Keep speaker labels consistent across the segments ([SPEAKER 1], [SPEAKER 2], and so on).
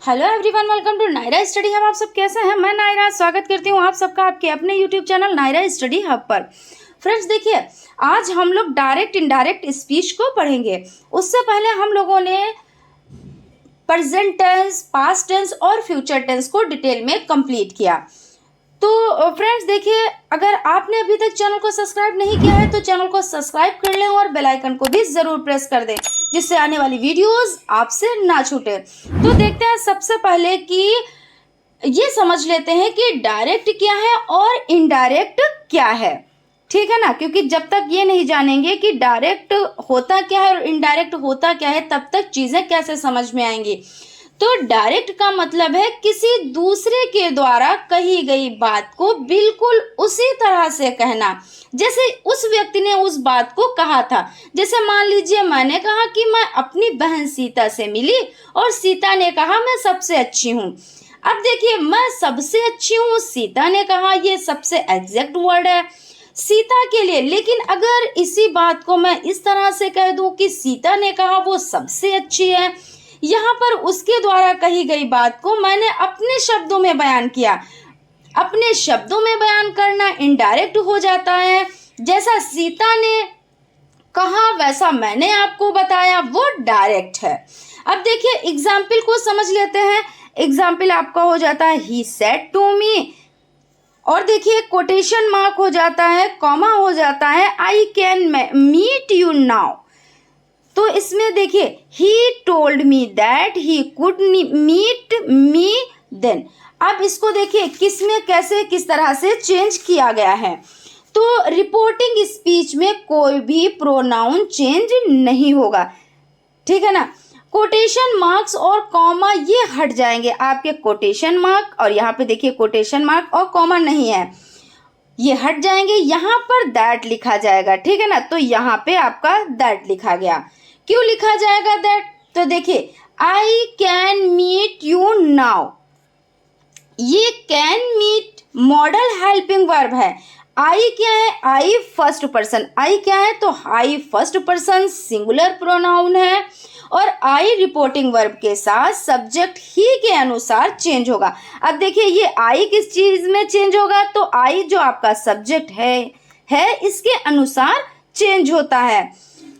[SPEAKER 1] Hello everyone, welcome to Naira study hub. आप सब कैसे हैं? मैं नायरा स्वागत करती हूँ आप सबका आपके अपने YouTube channel Naira study hub पर। फ्रेंड्स देखिए, आज हम लोग डायरेक्ट इनडायरेक्ट स्पीच को पढ़ेंगे। उससे पहले हम लोगों ने प्रेजेंट टेंस, पास्ट टेंस और फ्यूचर टेंस को डिटेल में कंप्लीट किया। तो फ्रेंड्स देखिए, अगर आपने अभी तक चैनल को सब्सक्राइब नहीं किया है तो चैनल को सब्सक्राइब कर लें और बेल आइकन को भी ज़रूर प्रेस कर दें, जिससे आने वाली वीडियोस आपसे ना छूटे। तो देखते हैं सबसे पहले कि ये समझ लेते हैं कि डायरेक्ट क्या है और इनडायरेक्ट क्या है। ठीक है ना, क्योंकि जब तक ये नहीं जानेंगे कि डायरेक्ट होता क्या है और इनडायरेक्ट होता क्या है, तब तक चीज़ें कैसे समझ में आएंगी। तो डायरेक्ट का मतलब है किसी दूसरे के द्वारा कही गई बात को बिल्कुल उसी तरह से कहना जैसे उस व्यक्ति ने उस बात को कहा था। जैसे मान लीजिए मैंने कहा कि मैं अपनी बहन सीता से मिली और सीता ने कहा मैं सबसे अच्छी हूँ। अब देखिए, मैं सबसे अच्छी हूँ, सीता ने कहा, ये सबसे एग्जैक्ट वर्ड है सीता के लिए। लेकिन अगर इसी बात को मैं इस तरह से कह दूं कि सीता ने कहा वो सबसे अच्छी है, यहाँ पर उसके द्वारा कही गई बात को मैंने अपने शब्दों में बयान किया। अपने शब्दों में बयान करना इनडायरेक्ट हो जाता है। जैसा सीता ने कहा वैसा मैंने आपको बताया, वो डायरेक्ट है। अब देखिए एग्जाम्पल को समझ लेते हैं। एग्जाम्पल आपका हो जाता है ही सेड टू मी, और देखिए कोटेशन मार्क हो जाता है, कॉमा हो जाता है, I can meet you now. तो इसमें देखिए he told me that he could meet me then. अब इसको देखिए किस में कैसे किस तरह से चेंज किया गया है। तो रिपोर्टिंग स्पीच में कोई भी प्रोनाउन चेंज नहीं होगा। ठीक है ना, कोटेशन मार्क्स और कॉमा ये हट जाएंगे। आपके कोटेशन मार्क और यहाँ पे देखिए कोटेशन मार्क और कॉमा नहीं है, ये हट जाएंगे। यहाँ पर दैट लिखा जाएगा। ठीक है ना, तो यहाँ पे आपका दैट लिखा गया। क्यों लिखा जाएगा दैट? तो देखिए I can meet you now, ये can meet modal helping verb है। आई क्या है? आई फर्स्ट पर्सन। आई क्या है? तो आई फर्स्ट पर्सन सिंगुलर प्रोनाउन है और आई रिपोर्टिंग वर्ब के साथ सब्जेक्ट ही के अनुसार चेंज होगा। अब देखिए ये आई किस चीज में चेंज होगा? तो आई जो आपका सब्जेक्ट है इसके अनुसार चेंज होता है।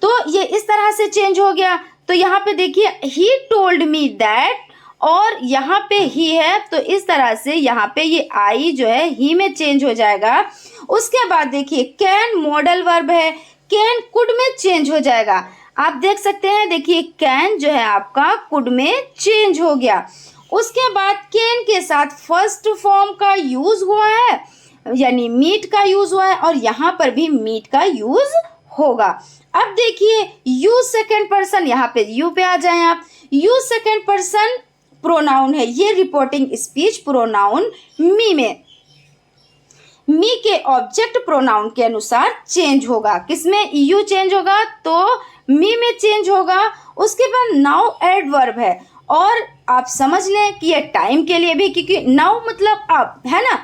[SPEAKER 1] तो ये इस तरह से चेंज हो गया। तो यहाँ पे देखिए ही टोल्ड मी दैट, और यहाँ पे ही है तो इस तरह से यहाँ पे ये आई जो है ही में चेंज हो जाएगा। उसके बाद देखिए कैन मॉडल वर्ब है, कैन कुड में चेंज हो जाएगा। आप देख सकते हैं, देखिए कैन जो है आपका कुड में चेंज हो गया। उसके बाद कैन के साथ फर्स्ट फॉर्म का यूज हुआ है, यानी मीट का यूज हुआ है, और यहाँ पर भी मीट का यूज होगा। अब देखिए यू सेकेंड पर्सन, यहाँ पे यू पे आ जाएं आप। यू सेकेंड पर्सन प्रोनाउन है, ये रिपोर्टिंग स्पीच प्रोनाउन मी में, मी के ऑब्जेक्ट प्रोनाउन के अनुसार चेंज होगा। किसमें? यू चेंज होगा तो मी में चेंज होगा। उसके बाद नाउ एडवर्ब है, और आप समझ लें कि ये टाइम के लिए भी, क्योंकि नाउ मतलब अब है ना,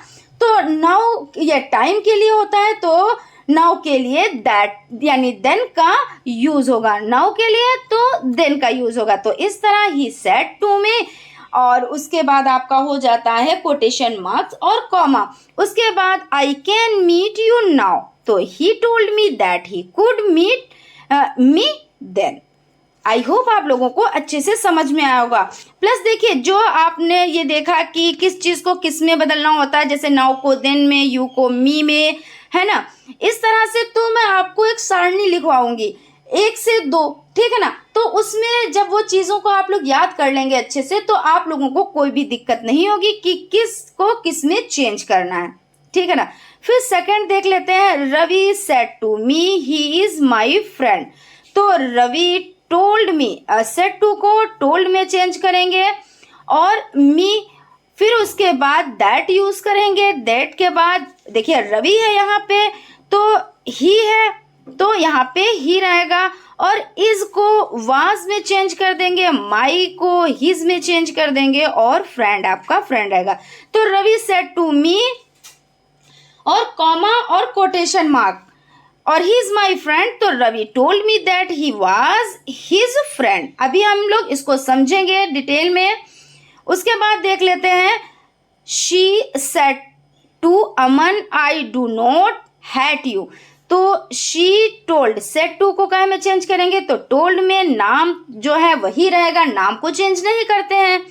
[SPEAKER 1] तो नाउ ये टाइम के लिए होता है, तो नाउ के लिए दैट यानी देन का यूज होगा। नाउ के लिए तो देन का यूज होगा। तो इस तरह ही सेड टू मी, और उसके बाद आपका हो जाता है कोटेशन मार्क्स और कॉमा। उसके बाद I can meet you now, तो he told me that he could meet me then. I hope आप लोगों को अच्छे से समझ में आया होगा। प्लस देखिए जो आपने ये देखा कि किस चीज़ को किस में बदलना होता है, जैसे नाउ को देन में, यू को मी में, है ना, इस तरह से। तो मैं आपको एक सारणी लिखवाऊंगी 1 से 2, ठीक है ना, तो उसमें जब वो चीज़ों को आप लोग याद कर लेंगे अच्छे से तो आप लोगों को कोई भी दिक्कत नहीं होगी कि किस को किस में चेंज करना है। ठीक है ना। फिर सेकंड देख लेते हैं, Ravi said to me he is my friend. तो Ravi told me, said to को टोल्ड में चेंज करेंगे, और मी, फिर उसके बाद दैट यूज करेंगे। दैट के बाद देखिए रवि है यहाँ पे तो ही है, तो यहाँ पे ही रहेगा, और इज को वाज में चेंज कर देंगे, माई को हिज में चेंज कर देंगे, और फ्रेंड आपका फ्रेंड रहेगा। तो रवि सेड टू मी और कॉमा और कोटेशन मार्क, और ही इज माई फ्रेंड, तो Ravi told me that he was his friend. अभी हम लोग इसको समझेंगे डिटेल में। उसके बाद देख लेते हैं she said to Aman I do not hate you. तो शी टोल्ड, सेड टू को क्या में चेंज करेंगे तो टोल्ड में नाम जो है वही रहेगा, नाम को चेंज नहीं करते हैं।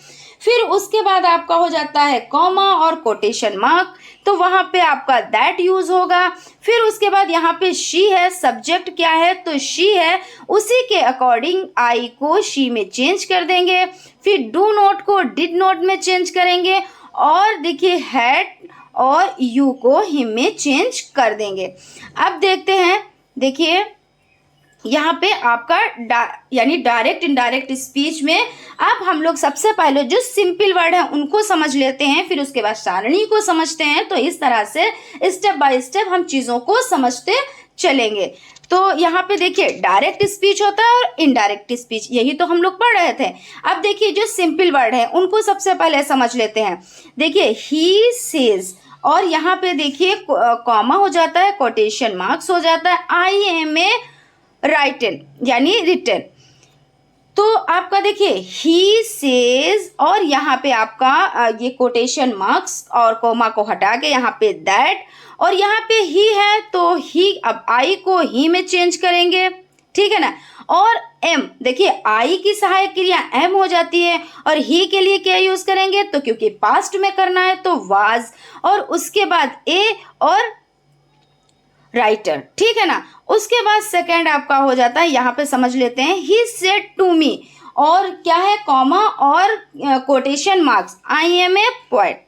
[SPEAKER 1] फिर उसके बाद आपका हो जाता है कॉमा और कोटेशन मार्क, तो वहां पे आपका दैट यूज होगा। फिर उसके बाद यहाँ पे शी है, सब्जेक्ट क्या है तो शी है, उसी के अकॉर्डिंग आई को शी में चेंज कर देंगे। फिर डू नॉट को डिड नॉट में चेंज करेंगे और देखिए हैड और यू को हिम में चेंज कर देंगे। अब देखते हैं, देखिए यहाँ पे आपका यानी डायरेक्ट इनडायरेक्ट स्पीच में अब हम लोग सबसे पहले जो सिंपल वर्ड है उनको समझ लेते हैं, फिर उसके बाद सारणी को समझते हैं। तो इस तरह से स्टेप बाय स्टेप हम चीज़ों को समझते चलेंगे। तो यहाँ पे देखिए डायरेक्ट स्पीच होता है और इनडायरेक्ट स्पीच, यही तो हम लोग पढ़ रहे थे। अब देखिए जो सिंपल वर्ड है उनको सबसे पहले समझ लेते हैं। देखिए ही सेज, और यहाँ पे देखिए कॉमा हो जाता है, कोटेशन मार्क्स हो जाता है, आई एम ए राइटन यानी रिटन। तो आपका देखिए ही सेज और यहाँ पे आपका ये कोटेशन मार्क्स और कोमा को हटा के यहाँ पे दैट, और यहाँ पे ही है तो ही, अब आई को ही में चेंज करेंगे, ठीक है ना। और एम, देखिए आई की सहायक क्रिया एम हो जाती है, और ही के लिए क्या यूज करेंगे तो क्योंकि पास्ट में करना है तो वाज, और उसके बाद ए और राइटर, ठीक है ना। उसके बाद सेकंड आपका हो जाता है, यहाँ पे समझ लेते हैं ही सेड टू मी, और क्या है कॉमा और quotation marks, I am a poet.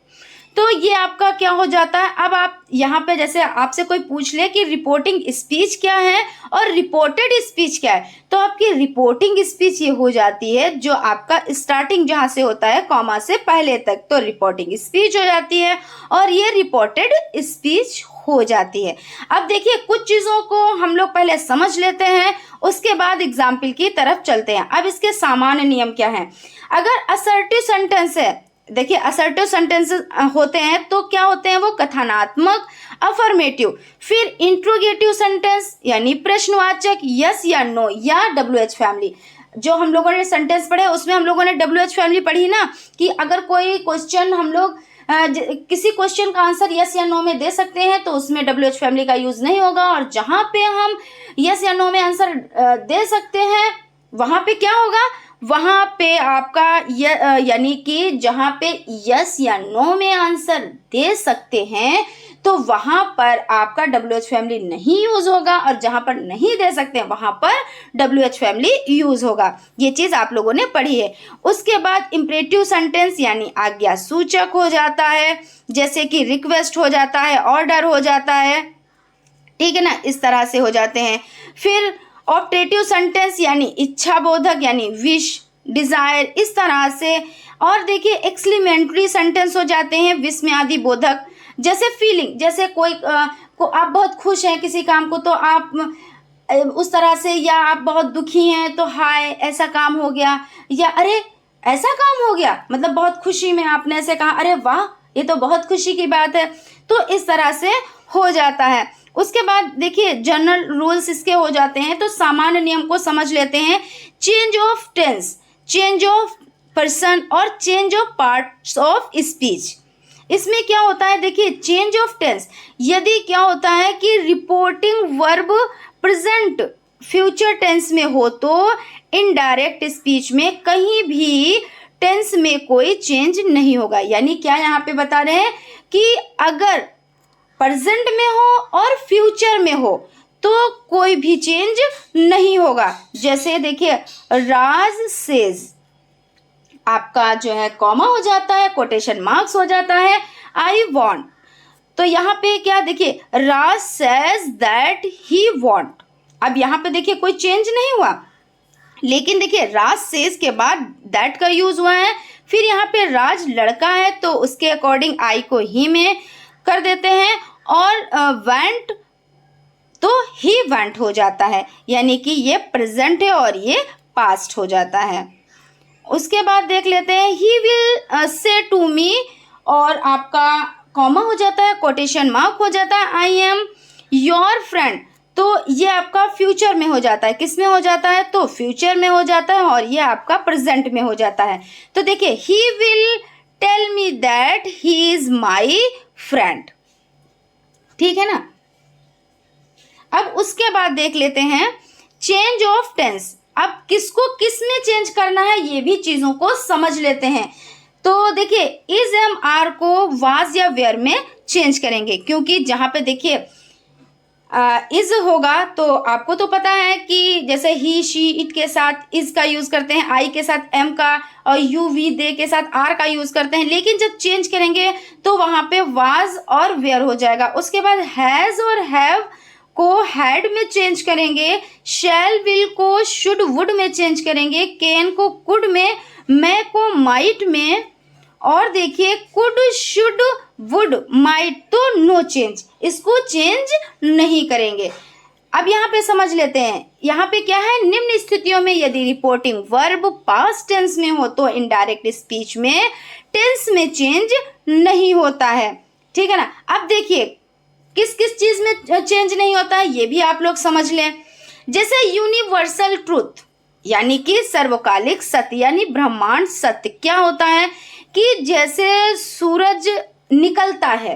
[SPEAKER 1] तो ये आपका क्या हो जाता है। अब आप यहाँ पे जैसे आपसे कोई पूछ ले कि रिपोर्टिंग स्पीच क्या है और रिपोर्टेड स्पीच क्या है, तो आपकी रिपोर्टिंग स्पीच ये हो जाती है जो आपका स्टार्टिंग जहाँ से होता है कॉमा से पहले तक, तो रिपोर्टिंग स्पीच हो जाती है, और ये रिपोर्टेड स्पीच हो जाती है। अब देखिए कुछ चीज़ों को हम लोग पहले समझ लेते हैं, उसके बाद एग्जाम्पल की तरफ चलते हैं। अब इसके सामान्य नियम क्या है। अगर असर्टिव सेंटेंस है, देखिए असर्टिव सेंटेंसेस होते हैं तो क्या होते हैं वो कथनात्मक, अफर्मेटिव। फिर इंट्रोगेटिव सेंटेंस यानी प्रश्नवाचक, यस या नो या WH फैमिली। जो हम लोगों ने सेंटेंस पढ़े उसमें हम लोगों ने WH फैमिली पढ़ी ना, कि अगर कोई क्वेश्चन हम लोग किसी क्वेश्चन का आंसर यस या नो में दे सकते हैं तो उसमें WH फैमिली का यूज नहीं होगा, और जहां पे हम यस या नो में आंसर दे सकते हैं वहां पे क्या होगा, वहां पे आपका यानी कि जहां पे यस या नो में आंसर दे सकते हैं तो वहां पर आपका WH फैमिली नहीं यूज होगा, और जहां पर नहीं दे सकते हैं वहां पर WH फैमिली यूज होगा। ये चीज आप लोगों ने पढ़ी है। उसके बाद इंपरेटिव सेंटेंस यानी आज्ञा सूचक हो जाता है, जैसे कि रिक्वेस्ट हो जाता है, ऑर्डर हो जाता है, ठीक है ना, इस तरह से हो जाते हैं। फिर ऑप्टेटिव सेंटेंस यानी इच्छा बोधक यानी विश, डिजायर, इस तरह से। और देखिए एक्सक्लेमेटरी सेंटेंस हो जाते हैं विस्मयादि बोधक, जैसे फीलिंग, जैसे कोई को आप बहुत खुश हैं किसी काम को तो आप उस तरह से, या आप बहुत दुखी हैं तो हाय ऐसा काम हो गया, या अरे ऐसा काम हो गया, मतलब बहुत खुशी में आपने ऐसे कहा अरे वाह ये तो बहुत खुशी की बात है, तो इस तरह से हो जाता है। उसके बाद देखिए जनरल रूल्स इसके हो जाते हैं, तो सामान्य नियम को समझ लेते हैं। Change of tense, change of person और change of parts of speech. इसमें क्या होता है, देखिए चेंज ऑफ टेंस, यदि क्या होता है कि reporting verb present future tense में हो तो इनडायरेक्ट स्पीच में कहीं भी टेंस में कोई चेंज नहीं होगा। यानी क्या यहाँ पे बता रहे हैं कि अगर प्रेजेंट में हो और फ्यूचर में हो तो कोई भी चेंज नहीं होगा। जैसे देखिए राज सेज, आपका जो है कॉमा हो जाता है, कोटेशन मार्क्स हो जाता है, आई वॉन्ट। तो यहाँ पे क्या देखिए राज सेज दैट ही वॉन्ट। अब यहाँ पे देखिए कोई चेंज नहीं हुआ, लेकिन देखिए राज सेज के बाद दैट का यूज हुआ है। फिर यहाँ पे राज लड़का है तो उसके अकॉर्डिंग आई को ही में कर देते हैं, और वेंट तो ही वेंट हो जाता है, यानी कि ये प्रेजेंट है और ये पास्ट हो जाता है। उसके बाद देख लेते हैं he will say to me, और आपका कॉमा हो जाता है, कोटेशन मार्क हो जाता है, आई एम योर फ्रेंड। तो ये आपका फ्यूचर में हो जाता है। किस में हो जाता है? तो फ्यूचर में हो जाता है, और ये आपका प्रेजेंट में हो जाता है। तो देखिए, he will tell me that he is my friend. ठीक है ना। अब उसके बाद देख लेते हैं चेंज ऑफ टेंस। अब किसको किस में चेंज करना है, ये भी चीजों को समझ लेते हैं। तो देखिए, इज एम आर को वाज या वेयर में चेंज करेंगे, क्योंकि जहां पे देखिए इज होगा तो आपको तो पता है कि जैसे ही शी इट के साथ इज का यूज करते हैं, आई के साथ एम का, और यू वी दे के साथ आर का यूज करते हैं। लेकिन जब चेंज करेंगे तो वहां पे वाज और वेयर हो जाएगा। उसके बाद हैज और हैव को हैड में चेंज करेंगे, शैल विल को शुड वुड में चेंज करेंगे, कैन को कुड में, मैं को माइट में, और देखिए कुड शुड वुड माइट तो नो चेंज, इसको चेंज नहीं करेंगे। अब यहाँ पे समझ लेते हैं, यहाँ पे क्या है, निम्न स्थितियों में यदि रिपोर्टिंग वर्ब पास्ट टेंस में हो तो इनडायरेक्ट स्पीच में टेंस में चेंज नहीं होता है। ठीक है ना। अब देखिए किस किस चीज में चेंज नहीं होता है, ये भी आप लोग समझ लें। जैसे यूनिवर्सल ट्रूथ यानी कि सर्वकालिक सत्य यानी ब्रह्मांड सत्य, क्या होता है कि जैसे सूरज निकलता है,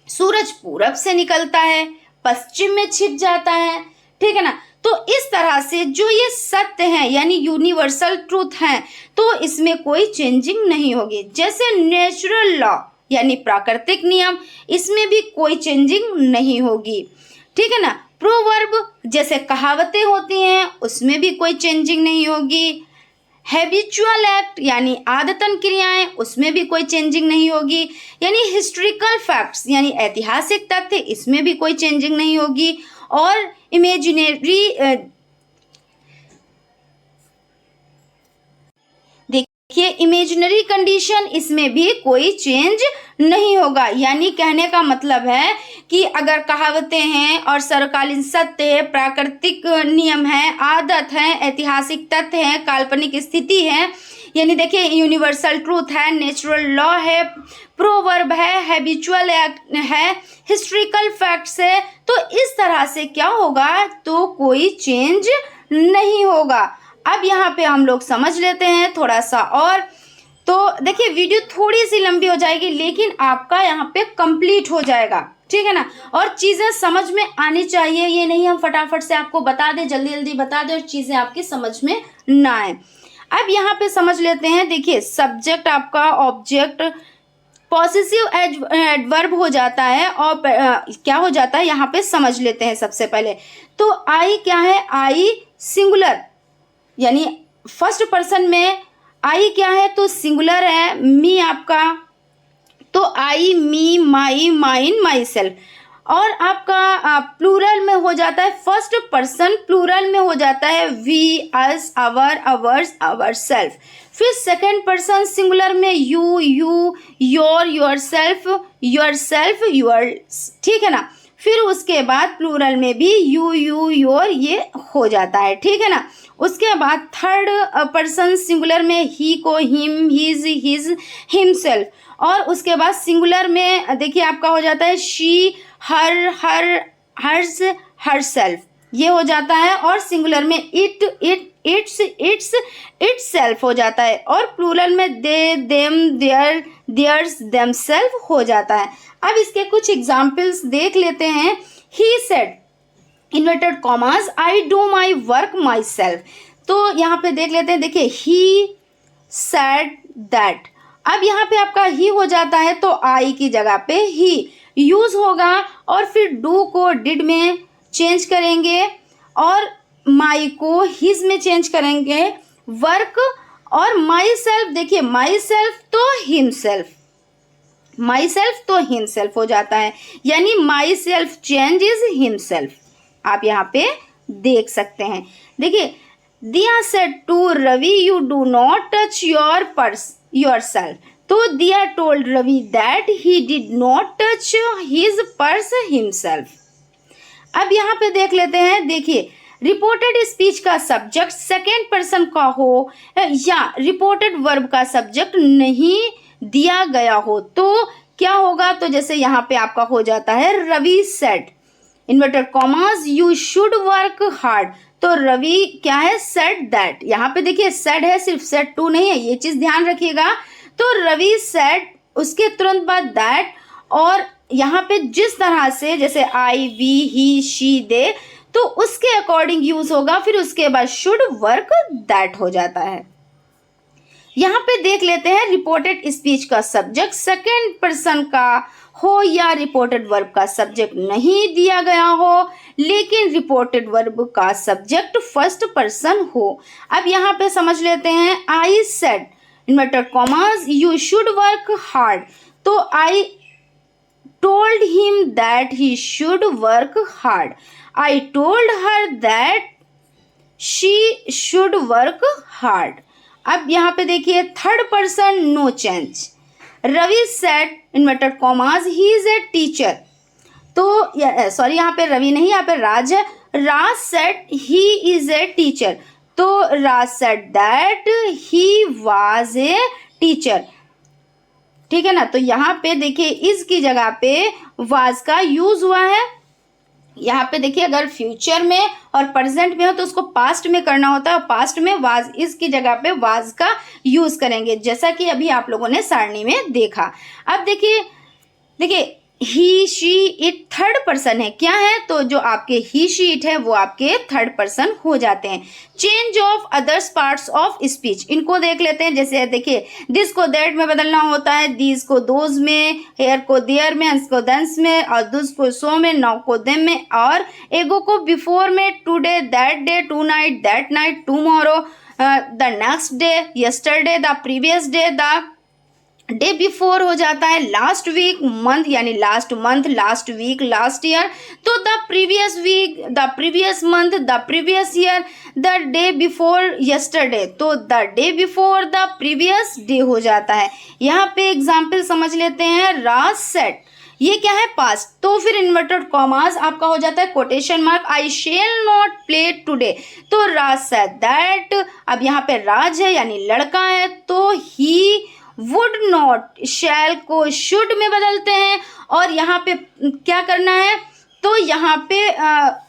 [SPEAKER 1] सूरज पूरब से निकलता है, पश्चिम में छिप जाता है। ठीक है ना। तो इस तरह से जो ये सत्य है यानी यूनिवर्सल ट्रूथ है, तो इसमें कोई चेंजिंग नहीं होगी। जैसे नेचुरल लॉ यानी प्राकृतिक नियम, इसमें भी कोई चेंजिंग नहीं होगी। ठीक है ना। प्रोवर्ब जैसे कहावतें होती हैं, उसमें भी कोई चेंजिंग नहीं होगी। हैबिचुअल एक्ट यानी आदतन क्रियाएं, उसमें भी कोई चेंजिंग नहीं होगी। यानी हिस्ट्रिकल फैक्ट्स यानी ऐतिहासिक तथ्य, इसमें भी कोई चेंजिंग नहीं होगी। और इमेजिनरी देखिए इमेजिनरी कंडीशन, इसमें भी कोई चेंज नहीं होगा। यानी कहने का मतलब है कि अगर कहावतें हैं और सर्वकालीन सत्य है, प्राकृतिक नियम है, आदत है, ऐतिहासिक तथ्य है, काल्पनिक स्थिति है, यानी देखिए यूनिवर्सल ट्रूथ है, नेचुरल लॉ है, प्रोवर्ब है, हैबिचुअल एक्ट है, हिस्ट्रिकल फैक्ट्स है, तो इस तरह से क्या होगा, तो कोई चेंज नहीं होगा। अब यहाँ पे हम लोग समझ लेते हैं थोड़ा सा और। तो देखिए वीडियो थोड़ी सी लंबी हो जाएगी, लेकिन आपका यहाँ पे कंप्लीट हो जाएगा। ठीक है ना। और चीज़ें समझ में आनी चाहिए, ये नहीं हम फटाफट से आपको बता दें, जल्दी जल्दी बता दें और चीज़ें आपकी समझ में ना आए। अब यहाँ पे समझ लेते हैं। देखिए सब्जेक्ट आपका ऑब्जेक्ट पॉसेसिव एडवर्ब हो जाता है, और क्या हो जाता है यहाँ पे समझ लेते हैं सबसे पहले। तो आई क्या है, आई सिंगुलर यानी फर्स्ट पर्सन में आई क्या है, तो सिंगुलर है। मी आपका तो आई, मी, माई, माइन, माई सेल्फ। और आपका प्लूरल में हो जाता है, फर्स्ट पर्सन प्लूरल में हो जाता है we, us, our, ours, our self. फिर सेकेंड पर्सन सिंगुलर में you, you, your, your self, your self, yours. ठीक है ना। फिर उसके बाद प्लूरल में भी यू, यू, योर ये हो जाता है। ठीक है ना। उसके बाद थर्ड पर्सन सिंगुलर में ही को हिम, हिज, हिज, हिमसेल्फ। और उसके बाद सिंगुलर में देखिए आपका हो जाता है she, her, her, hers, herself ये हो जाता है। और सिंगुलर में it, it, its, its, itself हो जाता है। और प्लूरल में they, them, their, theirs, themselves हो जाता है। अब इसके कुछ एग्जाम्पल्स देख लेते हैं। He said inverted commas I do my work my self. तो यहाँ पे देख लेते हैं। देखिए ही सेड दैट। अब यहाँ पे आपका ही हो जाता है, तो आई की जगह पे ही यूज होगा। और फिर डू को डिड में चेंज करेंगे, और माई को हिज में चेंज करेंगे, वर्क। और माई सेल्फ, देखिए माई सेल्फ तो हिमसेल्फ, माई सेल्फ तो हिमसेल्फ हो जाता है। यानी my self change is himself, आप यहाँ पे देख सकते हैं। देखिए Diya said to Ravi you do not touch your purse your self. तो Diya told Ravi that he did not touch his purse himself. अब यहाँ पे देख लेते हैं। देखिए रिपोर्टेड स्पीच का सब्जेक्ट सेकेंड पर्सन का हो या रिपोर्टेड वर्ब का सब्जेक्ट नहीं दिया गया हो तो क्या होगा, तो जैसे यहाँ पे आपका हो जाता है Ravi said, inverted commas you should work hard. तो रवि क्या है, सेड दैट। यहाँ पे देखिए सेड है, सिर्फ सेड टू नहीं है, ये चीज ध्यान रखिएगा। तो रवि सेड, उसके तुरंत बाद दैट, और यहाँ पे जिस तरह से जैसे आई, वी, ही, शी, दे, तो उसके अकॉर्डिंग यूज होगा, फिर उसके बाद शुड वर्क दैट हो जाता है। यहाँ पे देख लेते हैं रिपोर्टेड स्पीच का सब्जेक्ट सेकेंड पर्सन का हो या रिपोर्टेड वर्ब का सब्जेक्ट नहीं दिया गया हो, लेकिन रिपोर्टेड वर्ब का सब्जेक्ट फर्स्ट पर्सन हो। अब यहाँ पे समझ लेते हैं, I said inverted commas you should work hard. तो I told him that he should work hard. I told her that she should work hard. अब यहाँ पे देखिए third person no change. Ravi said inverted commas he is a teacher. तो sorry, यहाँ पे रवि नहीं, यहाँ पे राज है। Raj said he is a teacher. तो Raj said that he was a teacher. ठीक है ना। तो यहाँ पे देखिए इस की जगह पे वाज का यूज हुआ है। यहाँ पे देखिए अगर फ्यूचर में और प्रेजेंट में हो तो उसको पास्ट में करना होता है, और पास्ट में वाज, इसकी जगह पे वाज का यूज करेंगे, जैसा कि अभी आप लोगों ने सारणी में देखा। अब देखिए ही, शी, इट थर्ड पर्सन है, क्या है, तो जो आपके ही, शी, इट है वो आपके थर्ड पर्सन हो जाते हैं। Change of others parts of speech, इनको देख लेते हैं। जैसे देखिए दिस को दैट में बदलना होता है, दीज को दोज में, हेयर को देयर में, हंस को दंस में, और दुस को सो में, नाउ को देम में, और एगो को बिफोर में, today, that day, tonight, that night, tomorrow, the next day, yesterday, the previous day, the day before हो जाता है। लास्ट वीक, मंथ यानी last month, last week, last year. तो the previous week, the previous month, the previous year, the day before yesterday, तो the day before the previous day हो जाता है। यहाँ पे एग्जाम्पल समझ लेते हैं। राज सेड, ये क्या है, पास्ट, तो फिर इन्वर्टेड कॉमास आपका हो जाता है quotation mark, I shall not play today. तो राज सेड दैट, अब यहाँ पे राज है यानी लड़का है, तो ही वुड नॉट, शैल को शुड में बदलते हैं, और यहाँ पे क्या करना है, तो यहाँ पे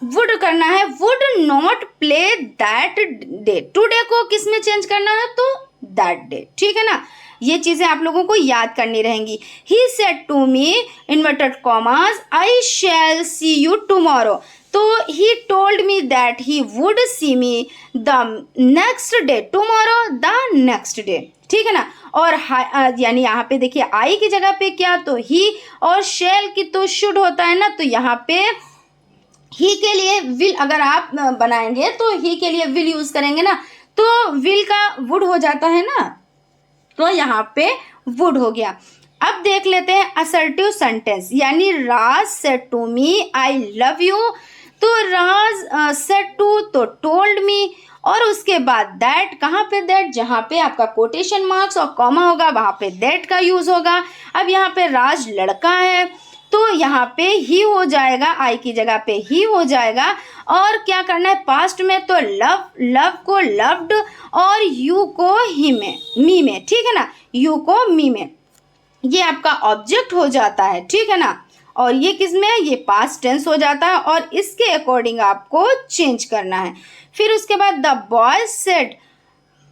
[SPEAKER 1] वुड करना है, would not play that day. Today को किस में चेंज करना है, तो दैट डे। ठीक है ना, ये चीजें आप लोगों को याद करनी रहेंगी। He said to me inverted commas I shall see you tomorrow. तो he told me that he would see me the next day, tomorrow the next day. ठीक है ना। और यानी यहाँ पे देखिए आई की जगह पे क्या, तो ही, और शेल की तो शुड होता है ना, तो यहाँ पे ही के लिए विल अगर आप बनाएंगे तो ही के लिए विल यूज करेंगे ना, तो विल का वुड हो जाता है ना, तो यहाँ पे वुड हो गया। अब देख लेते हैं असर्टिव सेंटेंस, यानी Raj said to me I love you. तो राज सेड टू, तो टोल्ड मी, और उसके बाद दैट, कहाँ पे दैट, जहाँ पे आपका कोटेशन मार्क्स और कॉमा होगा वहाँ पे दैट का यूज होगा। अब यहाँ पे राज लड़का है, तो यहाँ पे ही हो जाएगा, आई की जगह पे ही हो जाएगा। और क्या करना है पास्ट में, तो लव, लव को लव्ड, और यू को ही में, मी में। ठीक है ना, यू को मी में, ये आपका ऑब्जेक्ट हो जाता है। ठीक है ना, और ये किस में है, ये पास्ट टेंस हो जाता है, और इसके अकॉर्डिंग आपको चेंज करना है। फिर उसके बाद द बॉय सेड,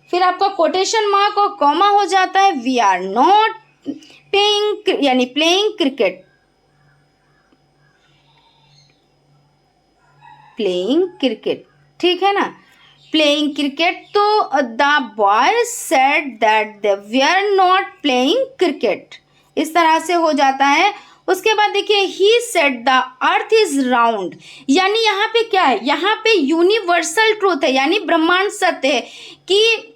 [SPEAKER 1] फिर आपका कोटेशन मार्क और कॉमा हो जाता है, वी आर नॉट प्लेइंग, यानी प्लेइंग क्रिकेट, प्लेइंग क्रिकेट। ठीक है ना, प्लेइंग क्रिकेट। तो the boy said that they we are not playing cricket, इस तरह से हो जाता है। उसके बाद देखिए he said the earth is round, यानी यहाँ पे क्या है, यहाँ पे यूनिवर्सल ट्रूथ है, यानी ब्रह्मांड सत्य है, कि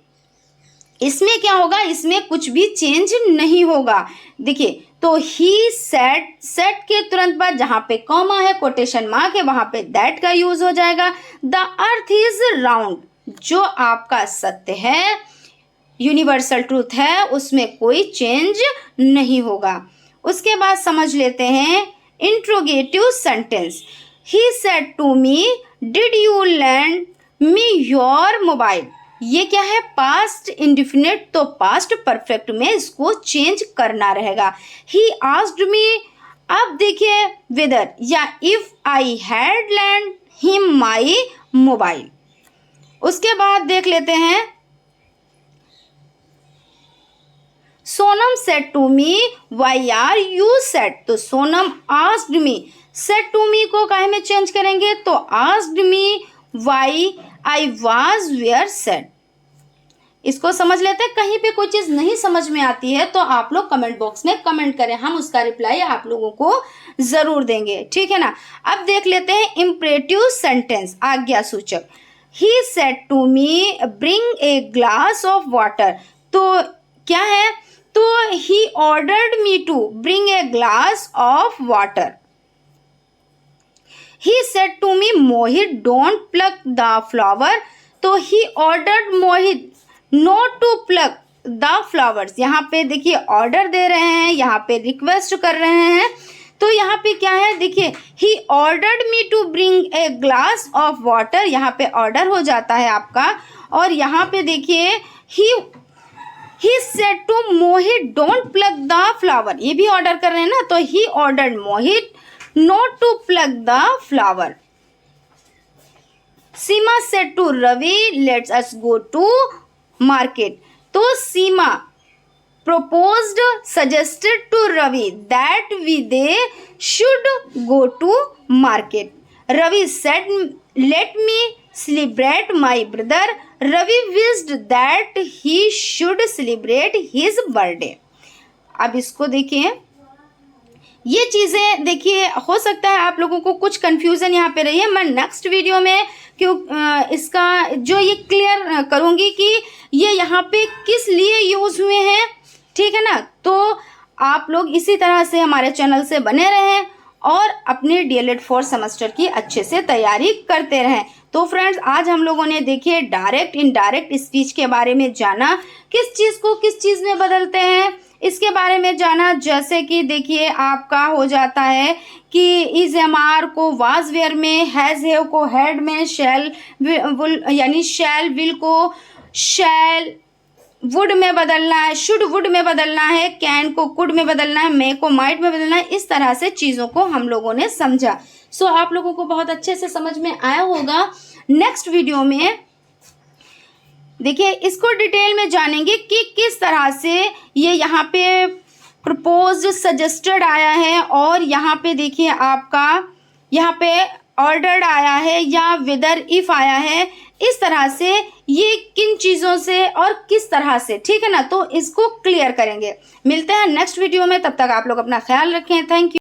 [SPEAKER 1] इसमें क्या होगा, इसमें कुछ भी चेंज नहीं होगा। देखिए तो ही सेड, सेड के तुरंत बाद जहाँ पे कॉमा है, कोटेशन मार्क है, वहां पे दैट का यूज हो जाएगा। द अर्थ इज राउंड, जो आपका सत्य है, यूनिवर्सल ट्रूथ है, उसमें कोई चेंज नहीं होगा। उसके बाद समझ लेते हैं interrogative sentence. He said to me did you lend me your mobile, ये क्या है, पास्ट इंडिफिनिट, तो पास्ट परफेक्ट में इसको चेंज करना रहेगा। ही आस्क्ड मी अब देखिए वेदर या if I had lend him my mobile. उसके बाद देख लेते हैं Sonam said to me why are you sad. तो Sonam asked me, said to me को काहे में चेंज करेंगे तो asked me why I was were sad. इसको समझ लेते हैं। कहीं पे कोई चीज नहीं समझ में आती है तो आप लोग कमेंट बॉक्स में कमेंट करें, हम उसका रिप्लाई आप लोगों को जरूर देंगे, ठीक है ना। अब देख लेते हैं इम्परेटिव सेंटेंस, आज्ञा सूचक। He said to me bring a glass of water. तो क्या है, तो he ordered me to bring a glass of water. He said to me, Mohit, don't pluck the flower. तो he ordered Mohit not to pluck the flowers। यहाँ पे देखिए order दे रहे हैं, यहाँ पे रिक्वेस्ट कर रहे हैं। तो यहाँ पे क्या है, देखिए he ordered me to bring a glass of water। यहाँ पे ऑर्डर हो जाता है आपका। और यहाँ पे देखिए he said to Mohit, don't pluck the flower। ये भी ऑर्डर कर रहे हैं ना, तो he ordered Mohit not to pluck the flower। Seema said to Ravi, let's us go to market। तो सीमा proposed, suggested to Ravi that they should go to market। Ravi said, let me celebrate my brother। Ravi wished that he should celebrate his birthday। अब इसको देखिए, ये चीज़ें देखिए हो सकता है आप लोगों को कुछ कंफ्यूजन यहाँ पे रही है। मैं नेक्स्ट वीडियो में इसका जो ये क्लियर करूँगी कि ये यहाँ पे किस लिए यूज़ हुए हैं, ठीक है ना। तो आप लोग इसी तरह से हमारे चैनल से बने रहें और अपने DLED 4 सेमेस्टर की अच्छे से तैयारी करते रहें। तो फ्रेंड्स, आज हम लोगों ने देखिए डायरेक्ट इनडायरेक्ट स्पीच के बारे में जाना, किस चीज़ को किस चीज़ में बदलते हैं इसके बारे में जाना। जैसे कि देखिए आपका हो जाता है कि इज एम आर को वाज वेयर में, हैज़ हैव को हैड में, शैल विल यानी शैल विल को शैल वुड में बदलना है, शुड वुड में बदलना है, कैन को कुड में बदलना है, मे को माइट में बदलना है। इस तरह से चीज़ों को हम लोगों ने समझा। सो आप लोगों को बहुत अच्छे से समझ में आया होगा। नेक्स्ट वीडियो में देखिए इसको डिटेल में जानेंगे कि किस तरह से ये यहाँ पे प्रपोज्ड, सजेस्टेड आया है और यहाँ पे देखिए आपका यहाँ पे ऑर्डर्ड आया है या वेदर इफ आया है। इस तरह से ये किन चीज़ों से और किस तरह से, ठीक है ना। तो इसको क्लियर करेंगे। मिलते हैं नेक्स्ट वीडियो में, तब तक आप लोग अपना ख्याल रखें। Thank you.